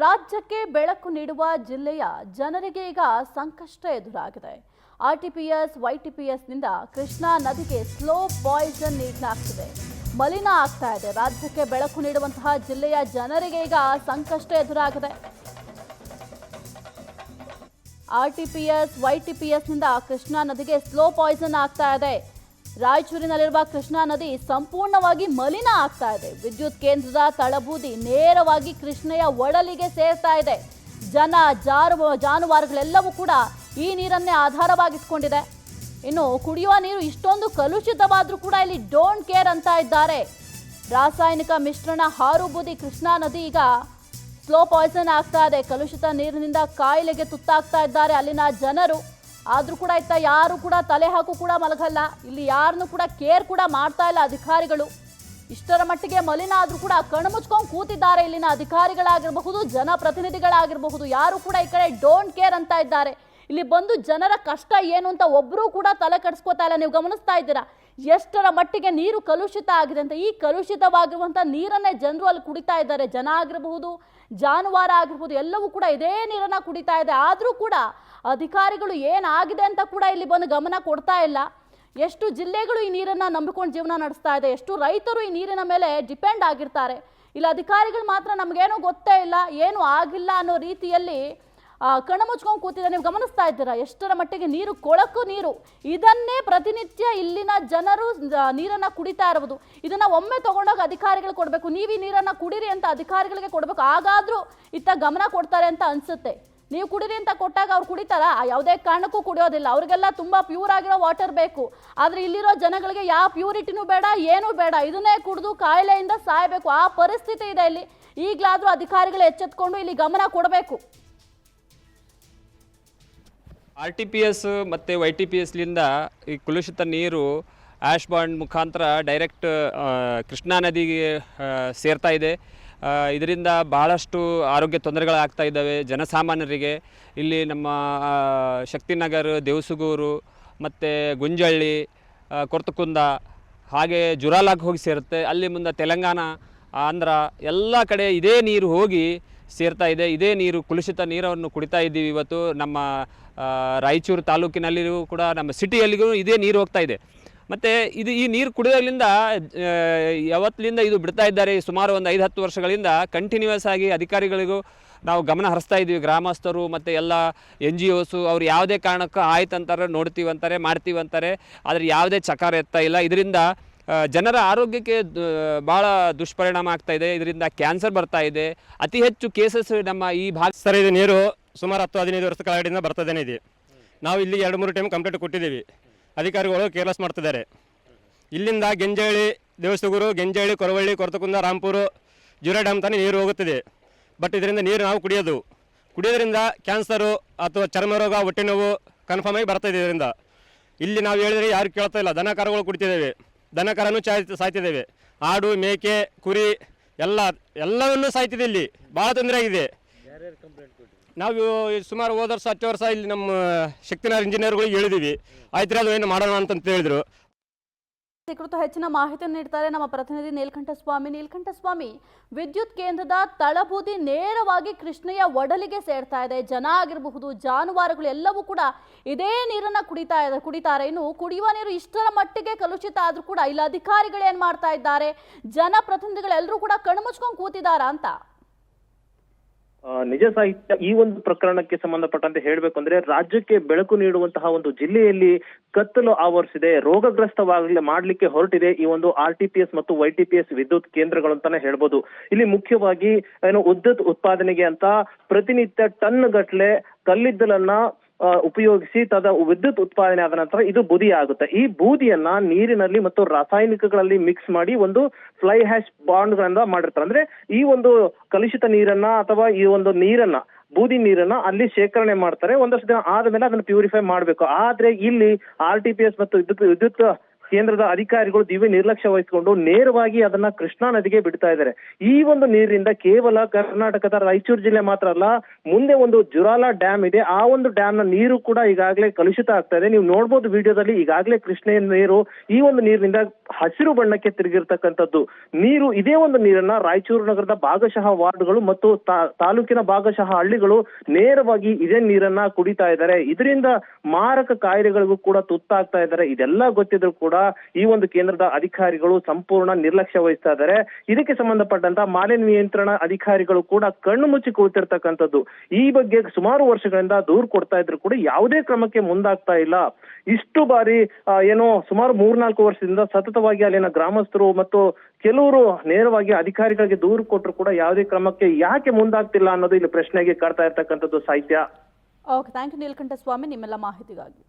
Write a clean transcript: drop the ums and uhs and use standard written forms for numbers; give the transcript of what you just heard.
ರಾಜ್ಯಕ್ಕೆ ಬೆಳಕು ನೀಡುವ ಜಿಲ್ಲೆಯ ಜನರಿಗೆ ಈಗ ಸಂಕಷ್ಟ ಎದುರಾಗಿದೆ. ಆರ್ಟಿಪಿಎಸ್ ವೈಟಿಪಿಎಸ್ನಿಂದ ಕೃಷ್ಣಾ ನದಿಗೆ ಸ್ಲೋ ಪಾಯ್ಸನ್ ನೀಡಲಾಗ್ತಿದೆ. ಮಲಿನ ಆಗ್ತಾ ಇದೆ. ರಾಜ್ಯಕ್ಕೆ ಬೆಳಕು ನೀಡುವಂತಹ ಜಿಲ್ಲೆಯ ಜನರಿಗೆ ಈಗ ಸಂಕಷ್ಟ ಎದುರಾಗಿದೆ. ಆರ್ಟಿಪಿಎಸ್ ವೈಟಿಪಿಎಸ್ನಿಂದ ಕೃಷ್ಣಾ ನದಿಗೆ ಸ್ಲೋ ಪಾಯ್ಸನ್ ಆಗ್ತಾ ಇದೆ. ರಾಯಚೂರಿನಲ್ಲಿರುವ ಕೃಷ್ಣಾ ನದಿ ಸಂಪೂರ್ಣವಾಗಿ ಮಲಿನ ಆಗ್ತಾ ಇದೆ. ವಿದ್ಯುತ್ ಕೇಂದ್ರದ ತಳಬೂದಿ ನೇರವಾಗಿ ಕೃಷ್ಣೆಯ ಒಡಲಿಗೆ ಸೇರ್ತಾ ಇದೆ. ಜಾನುವಾರುಗಳೆಲ್ಲವೂ ಕೂಡ ಈ ನೀರನ್ನೇ ಆಧಾರವಾಗಿಟ್ಕೊಂಡಿದೆ. ಇನ್ನು ಕುಡಿಯುವ ನೀರು ಇಷ್ಟೊಂದು ಕಲುಷಿತವಾದ್ರೂ ಕೂಡ ಇಲ್ಲಿ ಡೋಂಟ್ ಕೇರ್ ಅಂತ ಇದ್ದಾರೆ. ರಾಸಾಯನಿಕ ಮಿಶ್ರಣ ಹಾರುಬೂದಿ ಕೃಷ್ಣಾ ನದಿ ಈಗ ಸ್ಲೋ ಪಾಯ್ಸನ್ ಆಗ್ತಾ ಇದೆ. ಕಲುಷಿತ ನೀರಿನಿಂದ ಕಾಯಿಲೆಗೆ ತುತ್ತಾಗ್ತಾ ಇದ್ದಾರೆ ಅಲ್ಲಿನ ಜನರು. ಆದ್ರೂ ಕೂಡ ಇತ್ತ ಯಾರು ಕೂಡ ತಲೆ ಹಾಕು ಕೂಡ ಮಲಗಲ್ಲ. ಇಲ್ಲಿ ಯಾರನ್ನು ಕೂಡ ಕೇರ್ ಕೂಡ ಮಾಡ್ತಾ ಇಲ್ಲ ಅಧಿಕಾರಿಗಳು. ಇಷ್ಟರ ಮಟ್ಟಿಗೆ ಮಲಿನ ಆದ್ರೂ ಕೂಡ ಕಣ್ಮುಚ್ಕೊಂಡು ಕೂತಿದ್ದಾರೆ ಇಲ್ಲಿನ ಅಧಿಕಾರಿಗಳಾಗಿರಬಹುದು, ಜನಪ್ರತಿನಿಧಿಗಳಾಗಿರಬಹುದು. ಯಾರು ಕೂಡ ಈ ಕಡೆ ಡೋಂಟ್ ಕೇರ್ ಅಂತ ಇದ್ದಾರೆ. ಇಲ್ಲಿ ಬಂದು ಜನರ ಕಷ್ಟ ಏನು ಅಂತ ಒಬ್ಬರೂ ಕೂಡ ತಲೆ ಕೆಡಿಸ್ಕೋತಾ ಇಲ್ಲ. ನೀವು ಗಮನಿಸ್ತಾ ಇದ್ದೀರಾ ಎಷ್ಟರ ಮಟ್ಟಿಗೆ ನೀರು ಕಲುಷಿತ ಆಗಿದೆ ಅಂತ. ಈ ಕಲುಷಿತವಾಗಿರುವಂಥ ನೀರನ್ನೇ ಜನರು ಅಲ್ಲಿ ಕುಡಿತಾ ಇದ್ದಾರೆ. ಜನ ಆಗಿರಬಹುದು, ಜಾನುವಾರು ಆಗಿರ್ಬೋದು, ಎಲ್ಲವೂ ಕೂಡ ಇದೇ ನೀರನ್ನು ಕುಡಿತಾ ಇದೆ. ಆದರೂ ಕೂಡ ಅಧಿಕಾರಿಗಳು ಏನಾಗಿದೆ ಅಂತ ಕೂಡ ಇಲ್ಲಿ ಬಂದು ಗಮನ ಕೊಡ್ತಾ ಇಲ್ಲ. ಎಷ್ಟು ಜಿಲ್ಲೆಗಳು ಈ ನೀರನ್ನು ನಂಬಿಕೊಂಡು ಜೀವನ ನಡೆಸ್ತಾ ಇದೆ, ಎಷ್ಟು ರೈತರು ಈ ನೀರಿನ ಮೇಲೆ ಡಿಪೆಂಡ್ ಆಗಿರ್ತಾರೆ. ಇಲ್ಲಿ ಅಧಿಕಾರಿಗಳು ಮಾತ್ರ ನಮಗೇನೂ ಗೊತ್ತೇ ಇಲ್ಲ, ಏನೂ ಆಗಿಲ್ಲ ಅನ್ನೋ ರೀತಿಯಲ್ಲಿ ಕಣ್ಮುಚ್ಕೊಂಡು ಕೂತಿದ್ದಾರೆ. ನೀವು ಗಮನಿಸ್ತಾ ಇದ್ದೀರಾ ಎಷ್ಟರ ಮಟ್ಟಿಗೆ ನೀರು, ಕೊಳಕು ನೀರು, ಇದನ್ನೇ ಪ್ರತಿನಿತ್ಯ ಇಲ್ಲಿನ ಜನರು ನೀರನ್ನು ಕುಡಿತಾ ಇರಬಹುದು. ಇದನ್ನು ಒಮ್ಮೆ ತಗೊಂಡೋಗಿ ಅಧಿಕಾರಿಗಳು ಕೊಡಬೇಕು. ನೀವು ಈ ನೀರನ್ನು ಕುಡೀರಿ ಅಂತ ಅಧಿಕಾರಿಗಳಿಗೆ ಕೊಡಬೇಕು. ಆಗಾದರೂ ಇತ್ತ ಗಮನ ಕೊಡ್ತಾರೆ ಅಂತ ಅನಿಸುತ್ತೆ. ನೀವು ಕುಡೀರಿ ಅಂತ ಕೊಟ್ಟಾಗ ಅವ್ರು ಕುಡಿತಾರಾ? ಯಾವುದೇ ಕಾರಣಕ್ಕೂ ಕುಡಿಯೋದಿಲ್ಲ. ಅವ್ರಿಗೆಲ್ಲ ತುಂಬ ಪ್ಯೂರ್ ಆಗಿರೋ ವಾಟರ್ ಬೇಕು. ಆದರೆ ಇಲ್ಲಿರೋ ಜನಗಳಿಗೆ ಯಾವ ಪ್ಯೂರಿಟಿನೂ ಬೇಡ, ಏನೂ ಬೇಡ. ಇದನ್ನೇ ಕುಡಿದು ಕಾಯಿಲೆಯಿಂದ ಸಾಯಬೇಕು. ಆ ಪರಿಸ್ಥಿತಿ ಇದೆ ಇಲ್ಲಿ. ಈಗಲಾದರೂ ಅಧಿಕಾರಿಗಳು ಎಚ್ಚೆತ್ಕೊಂಡು ಇಲ್ಲಿ ಗಮನ ಕೊಡಬೇಕು. RTPS ಮತ್ತು YTPSಲಿಂದ ಈ ಕಲುಷಿತ ನೀರು ಆ್ಯಶ್ ಬಾಂಡ್ ಮುಖಾಂತರ ಡೈರೆಕ್ಟ್ ಕೃಷ್ಣಾ ನದಿಗೆ ಸೇರ್ತಾ ಇದೆ. ಇದರಿಂದ ಬಹಳಷ್ಟು ಆರೋಗ್ಯ ತೊಂದರೆಗಳಾಗ್ತಾ ಇದ್ದಾವೆ ಜನಸಾಮಾನ್ಯರಿಗೆ. ಇಲ್ಲಿ ನಮ್ಮ ಶಕ್ತಿನಗರ, ದೇವಸಗೂರು ಮತ್ತು ಗುಂಜಳ್ಳಿ, ಕೊರ್ತಕುಂದ, ಹಾಗೆ ಜುರಾಲಾಗ್ ಹೋಗಿ ಸೇರುತ್ತೆ. ಅಲ್ಲಿ ಮುಂದೆ ತೆಲಂಗಾಣ, ಆಂಧ್ರ ಎಲ್ಲ ಕಡೆ ಇದೇ ನೀರು ಹೋಗಿ ಸೇರ್ತಾ ಇದೆ. ಇದೇ ನೀರು, ಕಲುಷಿತ ನೀರನ್ನು ಕುಡಿತಾ ಇದ್ದೀವಿ ಇವತ್ತು. ನಮ್ಮ ರಾಯಚೂರು ತಾಲೂಕಿನಲ್ಲಿಯೂ ಕೂಡ, ನಮ್ಮ ಸಿಟಿಯಲ್ಲಿಗೂ ಇದೇ ನೀರು ಹೋಗ್ತಾ ಇದೆ. ಮತ್ತು ಈ ನೀರು ಕುಡಿಯೋದ್ರಿಂದ ಯಾವತ್ತಿನಿಂದ ಇದು ಬಿಡ್ತಾ ಇದ್ದಾರೆ, ಸುಮಾರು ಒಂದು 5-10 ವರ್ಷಗಳಿಂದ ಕಂಟಿನ್ಯೂಯಸ್ ಆಗಿ ಅಧಿಕಾರಿಗಳಿಗೂ ನಾವು ಗಮನ ಹರಿಸ್ತಾ ಇದ್ದೀವಿ. ಗ್ರಾಮಸ್ಥರು ಮತ್ತು ಎಲ್ಲ NGOಸು ಅವ್ರು ಯಾವುದೇ ಕಾರಣಕ್ಕೂ ಆಯ್ತು ಅಂತಾರೆ, ನೋಡ್ತೀವಿ ಅಂತಾರೆ, ಮಾಡ್ತೀವಿ ಅಂತಾರೆ, ಆದರೆ ಯಾವುದೇ ಚಕಾರ ಎತ್ತಾ ಇಲ್ಲ. ಇದರಿಂದ ಜನರ ಆರೋಗ್ಯಕ್ಕೆ ಭಾಳ ದುಷ್ಪರಿಣಾಮ ಆಗ್ತಾ ಇದೆ. ಇದರಿಂದ ಕ್ಯಾನ್ಸರ್ ಬರ್ತಾ ಇದೆ. ಅತಿ ಹೆಚ್ಚು ಕೇಸಸ್ ನಮ್ಮ ಈ ಭಾಗ. ಸರ್, ಇದು ನೀರು ಸುಮಾರು 10-15 ವರ್ಷದ ಕಾಲದಿಂದ ಬರ್ತದೇನೆ ಇದೆ. ನಾವು ಇಲ್ಲಿ 2-3 ಟೈಮ್ ಕಂಪ್ಲೇಂಟ್ ಕೊಟ್ಟಿದ್ದೀವಿ. ಅಧಿಕಾರಿಗಳು ಕೇರ್ಲೆಸ್ ಮಾಡ್ತಿದ್ದಾರೆ. ಇಲ್ಲಿಂದ ಗೆಂಜಳ್ಳಿ, ದೇವಸಗೂರು, ಗೆಂಜಳ್ಳಿ, ಕೊರವಳ್ಳಿ, ಕೊರ್ತಕುಂದ, ರಾಂಪುರು, ಜುರಾ ಡ್ಯಾಮ್ ತಾನೇ ನೀರು ಹೋಗುತ್ತದೆ. ಬಟ್ ಇದರಿಂದ ನೀರು ನಾವು ಕುಡಿಯೋದ್ರಿಂದ ಕ್ಯಾನ್ಸರು ಅಥವಾ ಚರ್ಮ ರೋಗ, ಹೊಟ್ಟೆ ನೋವು ಕನ್ಫರ್ಮ್ ಆಗಿ ಬರ್ತಾಯಿದೆ. ಇದರಿಂದ ಇಲ್ಲಿ ನಾವು ಹೇಳಿದರೆ ಯಾರು ಕೇಳ್ತಾ ಇಲ್ಲ. ದನ ಕರುಗಳು ಕುಡಿತಿದ್ದೇವೆ, ದನ ಕರನೂ ಸಾಯ್ತಿದ್ದೇವೆ. ಆಡು, ಮೇಕೆ, ಕುರಿ ಎಲ್ಲವನ್ನೂ ಸಾಯ್ತಿದೆ. ಇಲ್ಲಿ ಭಾಳ ತೊಂದರೆ ಆಗಿದೆ. ನಾವು ಸುಮಾರು ಹೋದ ವರ್ಷ 10 ವರ್ಷ ಇಲ್ಲಿ ನಮ್ಮ ಶಕ್ತಿನಗರ ಇಂಜಿನಿಯರ್ಗಳಿಗೆ ಹೇಳಿದ್ದೀವಿ. ಆಯ್ತು ಅದು ಏನು ಮಾಡೋಣ ಅಂತ ಹೇಳಿದ್ರು. ಕುರಿತು ಹೆಚ್ಚಿನ ಮಾಹಿತಿಯನ್ನು ನೀಡ್ತಾರೆ ನಮ್ಮ ಪ್ರತಿನಿಧಿ ನೀಲಕಂಠಸ್ವಾಮಿ. ವಿದ್ಯುತ್ ಕೇಂದ್ರದ ತಳಬೂದಿ ನೇರವಾಗಿ ಕೃಷ್ಣೆಯ ಒಡಲಿಗೆ ಸೇರ್ತಾ ಇದೆ. ಜನ ಆಗಿರಬಹುದು, ಜಾನುವಾರುಗಳು ಎಲ್ಲವೂ ಕೂಡ ಇದೇ ನೀರನ್ನ ಕುಡಿತಾರೆ. ಇನ್ನು ಕುಡಿಯುವ ನೀರು ಇಷ್ಟರ ಮಟ್ಟಿಗೆ ಕಲುಷಿತ ಆದ್ರೂ ಕೂಡ ಇಲ್ಲಿ ಅಧಿಕಾರಿಗಳು ಏನ್ ಮಾಡ್ತಾ ಇದ್ದಾರೆ, ಜನಪ್ರತಿನಿಧಿಗಳೆಲ್ಲರೂ ಕೂಡ ಕಣ್ಮುಚ್ಕೊಂಡು ಕೂತಿದಾರಾ ಅಂತ. ನಿಜ ಸಾಹಿತ್ಯ, ಈ ಒಂದು ಪ್ರಕರಣಕ್ಕೆ ಸಂಬಂಧಪಟ್ಟಂತೆ ಹೇಳಬೇಕು ಅಂದ್ರೆ ರಾಜ್ಯಕ್ಕೆ ಬೆಳಕು ನೀಡುವಂತಹ ಒಂದು ಜಿಲ್ಲೆಯಲ್ಲಿ ಕತ್ತಲು ಆವರಿಸಿದೆ, ಮಾಡ್ಲಿಕ್ಕೆ ಹೊರಟಿದೆ ಈ ಒಂದು RTPS ಮತ್ತು YTPS ವಿದ್ಯುತ್ ಕೇಂದ್ರಗಳು ಅಂತಾನೆ ಹೇಳ್ಬೋದು. ಇಲ್ಲಿ ಮುಖ್ಯವಾಗಿ ವಿದ್ಯುತ್ ಉತ್ಪಾದನೆಗೆ ಅಂತ ಪ್ರತಿನಿತ್ಯ ಟನ್ ಗಟ್ಲೆ ಕಲ್ಲಿದ್ದಲನ್ನ ಉಪಯೋಗಿಸಿ ವಿದ್ಯುತ್ ಉತ್ಪಾದನೆ ಆದ ನಂತರ ಇದು ಬೂದಿ ಆಗುತ್ತೆ. ಈ ಬೂದಿಯನ್ನ ನೀರಿನಲ್ಲಿ ಮತ್ತು ರಾಸಾಯನಿಕಗಳಲ್ಲಿ ಮಿಕ್ಸ್ ಮಾಡಿ ಒಂದು ಫ್ಲೈ ಹ್ಯಾಶ್ ಬಾಂಡ್ ಗಳಿಂದ ಮಾಡಿರ್ತಾರೆ. ಅಂದ್ರೆ ಈ ಒಂದು ಕಲುಷಿತ ನೀರನ್ನ ಅಥವಾ ಈ ಒಂದು ನೀರನ್ನ, ಬೂದಿ ನೀರನ್ನ ಅಲ್ಲಿ ಶೇಖರಣೆ ಮಾಡ್ತಾರೆ. ಒಂದಷ್ಟು ದಿನ ಆದ್ಮೇಲೆ ಅದನ್ನ ಪ್ಯೂರಿಫೈ ಮಾಡ್ಬೇಕು. ಆದ್ರೆ ಇಲ್ಲಿ RTPS ಮತ್ತು ವಿದ್ಯುತ್ ಕೇಂದ್ರದ ಅಧಿಕಾರಿಗಳು ದಿವ್ಯ ನಿರ್ಲಕ್ಷ್ಯ ವಹಿಸಿಕೊಂಡು ನೇರವಾಗಿ ಅದನ್ನ ಕೃಷ್ಣಾ ನದಿಗೆ ಬಿಡ್ತಾ ಇದ್ದಾರೆ. ಈ ಒಂದು ನೀರಿನಿಂದ ಕೇವಲ ಕರ್ನಾಟಕದ ರಾಯಚೂರು ಜಿಲ್ಲೆ ಮಾತ್ರ ಅಲ್ಲ, ಮುಂದೆ ಒಂದು ಜುರಾಲಾ ಡ್ಯಾಮ್ ಇದೆ, ಆ ಒಂದು ಡ್ಯಾಮ್ ನ ನೀರು ಕೂಡ ಈಗಾಗಲೇ ಕಲುಷಿತ ಆಗ್ತಾ ಇದೆ. ನೀವು ನೋಡ್ಬೋದು ವಿಡಿಯೋದಲ್ಲಿ, ಈಗಾಗಲೇ ಕೃಷ್ಣೆಯ ನೀರು ಈ ಒಂದು ನೀರಿನಿಂದ ಹಸಿರು ಬಣ್ಣಕ್ಕೆ ತಿರುಗಿರ್ತಕ್ಕಂಥದ್ದು ನೀರು. ಇದೇ ಒಂದು ನೀರನ್ನ ರಾಯಚೂರು ನಗರದ ಭಾಗಶಃ ವಾರ್ಡ್ಗಳು ಮತ್ತು ತಾಲೂಕಿನ ಭಾಗಶಃ ಹಳ್ಳಿಗಳು ನೇರವಾಗಿ ಇದೇ ನೀರನ್ನ ಕುಡಿತಾ ಇದ್ದಾರೆ. ಇದರಿಂದ ಮಾರಕ ಕಾಯಿಲೆಗಳಿಗೂ ಕೂಡ ತುತ್ತಾಗ್ತಾ ಇದ್ದಾರೆ. ಇದೆಲ್ಲ ಗೊತ್ತಿದ್ರು ಕೂಡ ಈ ಒಂದು ಕೇಂದ್ರದ ಅಧಿಕಾರಿಗಳು ಸಂಪೂರ್ಣ ನಿರ್ಲಕ್ಷ್ಯ ವಹಿಸ್ತಾ ಇದ್ದಾರೆ. ಇದಕ್ಕೆ ಸಂಬಂಧಪಟ್ಟಂತ ಮಾಲಿನ್ಯ ನಿಯಂತ್ರಣ ಅಧಿಕಾರಿಗಳು ಕೂಡ ಕಣ್ಣು ಮುಚ್ಚಿ ಕುಳಿತಿರ್ತಕ್ಕಂಥದ್ದು. ಈ ಬಗ್ಗೆ ಸುಮಾರು ವರ್ಷಗಳಿಂದ ದೂರು ಕೊಡ್ತಾ ಇದ್ರು ಕೂಡ ಯಾವುದೇ ಕ್ರಮಕ್ಕೆ ಮುಂದಾಗ್ತಾ ಇಲ್ಲ. ಇಷ್ಟು ಬಾರಿ ಏನೋ ಸುಮಾರು 3-4 ವರ್ಷದಿಂದ ಸತತವಾಗಿ ಅಲ್ಲಿನ ಗ್ರಾಮಸ್ಥರು ಮತ್ತು ಕೆಲವರು ನೇರವಾಗಿ ಅಧಿಕಾರಿಗಳಿಗೆ ದೂರು ಕೊಟ್ಟರು ಕೂಡ ಯಾವುದೇ ಕ್ರಮಕ್ಕೆ ಯಾಕೆ ಮುಂದಾಗ್ತಿಲ್ಲ ಅನ್ನೋದು ಇಲ್ಲಿ ಪ್ರಶ್ನೆಗೆ ಕಾಡ್ತಾ ಇರ್ತಕ್ಕಂಥದ್ದು. ಸಾಹಿತ್ಯ. ಓಕೆ, ಥ್ಯಾಂಕ್ ಯು ನೀಲಕಂಠ ಸ್ವಾಮಿ ನಿಮ್ಮೆಲ್ಲ ಮಾಹಿತಿಗಾಗಿ.